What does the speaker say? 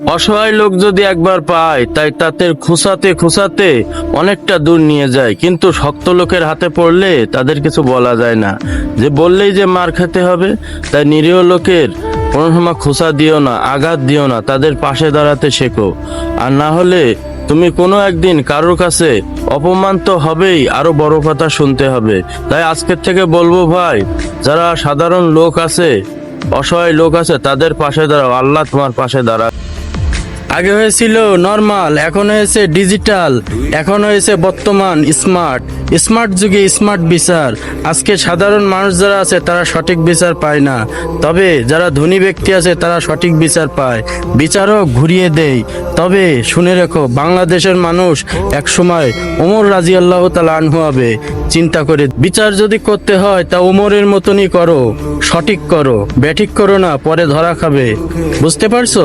অসহায় লোক যদি একবার পায় তাই তাদের খুঁচাতে খুঁচাতে অনেকটা দূর নিয়ে যায়, কিন্তু শক্ত লোকের হাতে পড়লে তাদের কিছু বলা যায় না, যে বললেই যে মার খেতে হবে। তাই নিরীহ লোকের কোনো সময় খোঁচা দিও না, আঘাত দিও না, তাদের পাশে দাঁড়াতে শেখো। আর না হলে তুমি কোনো একদিন কারোর কাছে অপমান তো হবেই, আরো বড় কথা শুনতে হবে। তাই আজকের থেকে বলবো ভাই, যারা সাধারণ লোক আছে, অসহায় লোক আছে, তাদের পাশে দাঁড়াও, আল্লাহ তোমার পাশে দাঁড়া। আগে হয়েছিল নর্মাল, এখন হয়েছে ডিজিটাল, এখন হয়েছে বর্তমান স্মার্ট। স্মার্ট যুগে স্মার্ট বিচার। আজকে সাধারণ মানুষ যারা আছে তারা সঠিক বিচার পায় না, তবে যারা ধনী ব্যক্তি আছে তারা সঠিক বিচার পায়। বিচারক ঘুরিয়ে দেয়। তবে শুনে রেখো, বাংলাদেশের মানুষ একসময় ওমর রাদিয়াল্লাহু তাআলা আনহু হবে। চিন্তা করে বিচার যদি করতে হয় তা ওমরের মতনই করো, সঠিক করো, ব্যাঠিক করো না, পরে ধরা খাবে। বুঝতে পারছো?